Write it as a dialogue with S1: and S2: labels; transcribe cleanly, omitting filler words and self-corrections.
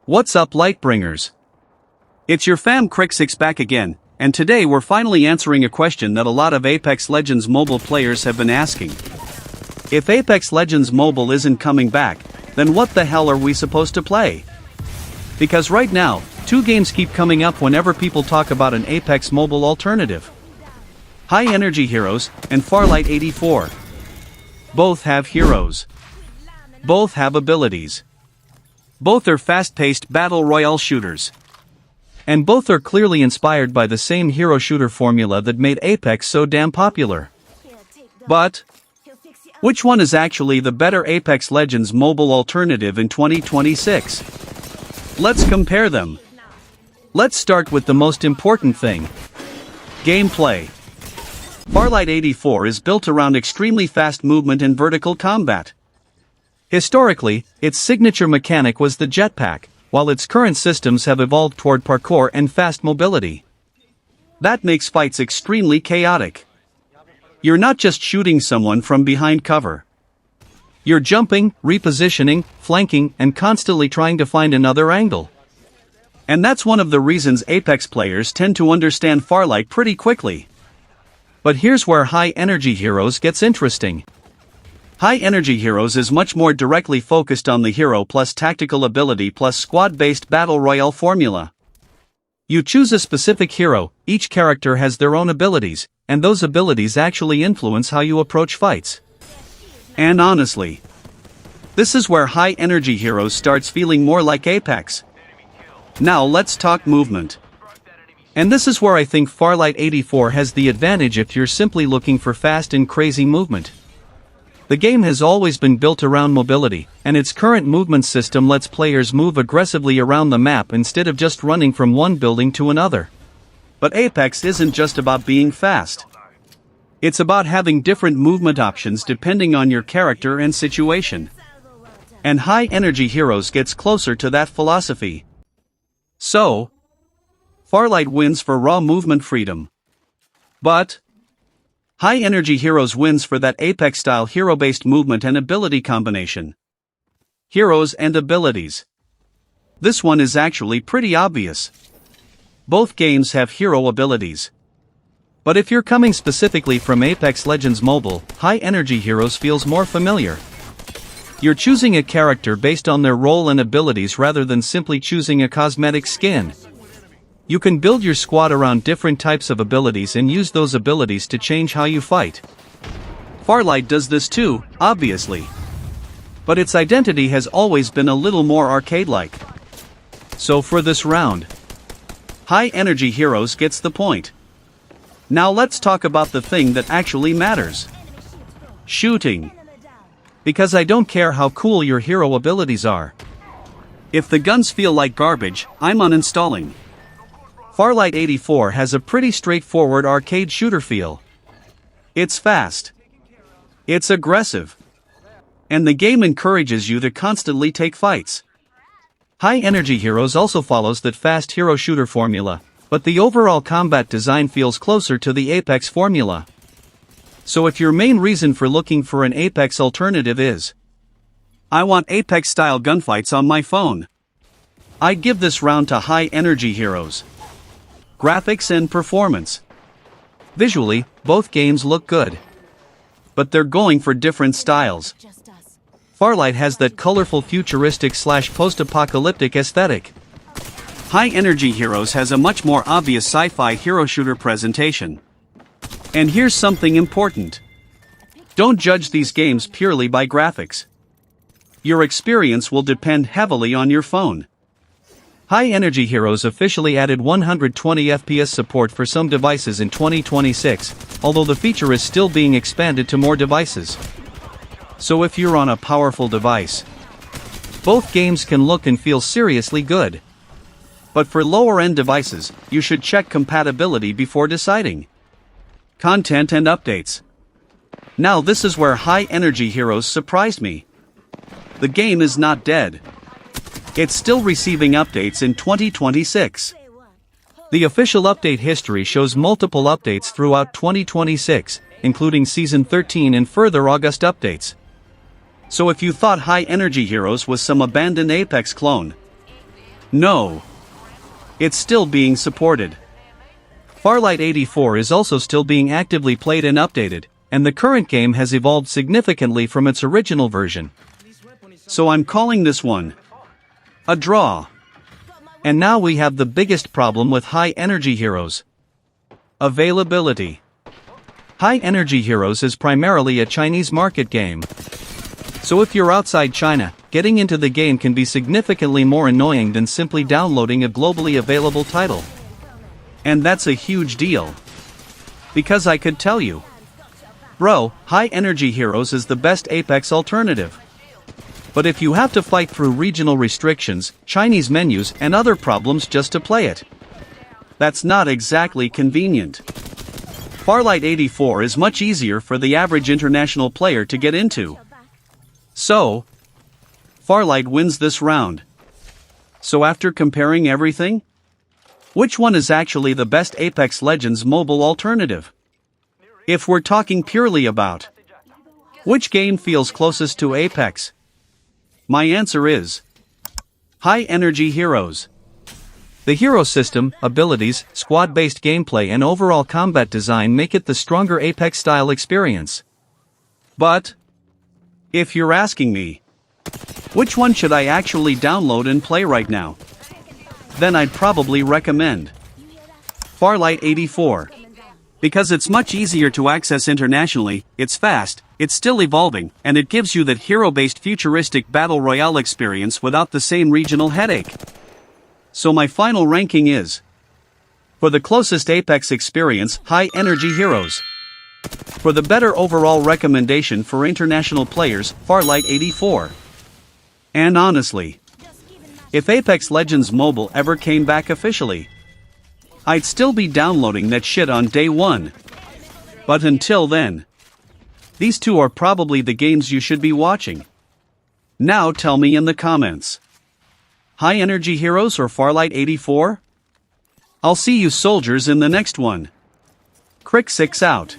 S1: What's up, Lightbringers? It's your fam KryXix back again, and today we're finally answering a question that a lot of Apex Legends mobile players have been asking. If Apex Legends Mobile isn't coming back, then what the hell are we supposed to play? Because right now, two games keep coming up whenever people talk about an Apex Mobile alternative. High Energy Heroes and Farlight 84. Both have heroes. Both have abilities. Both are fast-paced battle royale shooters. And both are clearly inspired by the same hero shooter formula that made Apex so damn popular. But which one is actually the better Apex Legends mobile alternative in 2026? Let's compare them. Let's start with the most important thing. Gameplay. Farlight 84 is built around extremely fast movement and vertical combat. Historically, its signature mechanic was the jetpack, while its current systems have evolved toward parkour and fast mobility. That makes fights extremely chaotic. You're not just shooting someone from behind cover. You're jumping, repositioning, flanking, and constantly trying to find another angle. And that's one of the reasons Apex players tend to understand Farlight pretty quickly. But here's where High Energy Heroes gets interesting. High Energy Heroes is much more directly focused on the hero plus tactical ability plus squad-based battle royale formula. You choose a specific hero, each character has their own abilities, and those abilities actually influence how you approach fights. And honestly, this is where High Energy Heroes starts feeling more like Apex. Now let's talk movement. And this is where I think Farlight 84 has the advantage if you're simply looking for fast and crazy movement. The game has always been built around mobility, and its current movement system lets players move aggressively around the map instead of just running from one building to another. But Apex isn't just about being fast. It's about having different movement options depending on your character and situation. And High Energy Heroes gets closer to that philosophy. So, Farlight wins for raw movement freedom. But High Energy Heroes wins for that Apex-style hero-based movement and ability combination. Heroes and abilities. This one is actually pretty obvious. Both games have hero abilities. But if you're coming specifically from Apex Legends Mobile, High Energy Heroes feels more familiar. You're choosing a character based on their role and abilities rather than simply choosing a cosmetic skin. You can build your squad around different types of abilities and use those abilities to change how you fight. Farlight does this too, obviously. But its identity has always been a little more arcade-like. So for this round, High Energy Heroes gets the point. Now let's talk about the thing that actually matters. Shooting. Because I don't care how cool your hero abilities are. If the guns feel like garbage, I'm uninstalling. Farlight 84 has a pretty straightforward arcade shooter feel. It's fast. It's aggressive. And the game encourages you to constantly take fights. High Energy Heroes also follows that fast hero shooter formula, but the overall combat design feels closer to the Apex formula. So if your main reason for looking for an Apex alternative is, I want Apex-style gunfights on my phone, I'd give this round to High Energy Heroes. Graphics and performance. Visually, both games look good. But they're going for different styles. Farlight has that colorful futuristic / post-apocalyptic aesthetic. High Energy Heroes has a much more obvious sci-fi hero shooter presentation. And here's something important. Don't judge these games purely by graphics. Your experience will depend heavily on your phone. High Energy Heroes officially added 120 FPS support for some devices in 2026, although the feature is still being expanded to more devices. So if you're on a powerful device, both games can look and feel seriously good. But for lower-end devices, you should check compatibility before deciding. Content and updates. Now this is where High Energy Heroes surprised me. The game is not dead. It's still receiving updates in 2026. The official update history shows multiple updates throughout 2026, including Season 13 and further August updates. So if you thought High Energy Heroes was some abandoned Apex clone, No. It's still being supported. Farlight 84 is also still being actively played and updated, and the current game has evolved significantly from its original version. So I'm calling this one a draw. And now we have the biggest problem with High Energy Heroes. Availability. High Energy Heroes is primarily a Chinese market game. So if you're outside China, getting into the game can be significantly more annoying than simply downloading a globally available title. And that's a huge deal. Because I could tell you, bro, High Energy Heroes is the best Apex alternative. But if you have to fight through regional restrictions, Chinese menus, and other problems just to play it, that's not exactly convenient. Farlight 84 is much easier for the average international player to get into. So, Farlight wins this round. So after comparing everything, which one is actually the best Apex Legends mobile alternative? If we're talking purely about which game feels closest to Apex, my answer is High Energy Heroes. The hero system, abilities, squad-based gameplay and overall combat design make it the stronger Apex-style experience. But if you're asking me, which one should I actually download and play right now? Then I'd probably recommend Farlight 84. Because it's much easier to access internationally, it's fast, it's still evolving, and it gives you that hero-based futuristic battle royale experience without the same regional headache. So my final ranking is, for the closest Apex experience, High Energy Heroes. For the better overall recommendation for international players, Farlight 84. And honestly, if Apex Legends Mobile ever came back officially, I'd still be downloading that shit on day one. But until then, these two are probably the games you should be watching. Now tell me in the comments. High Energy Heroes or Farlight 84? I'll see you soldiers in the next one. KryXix out.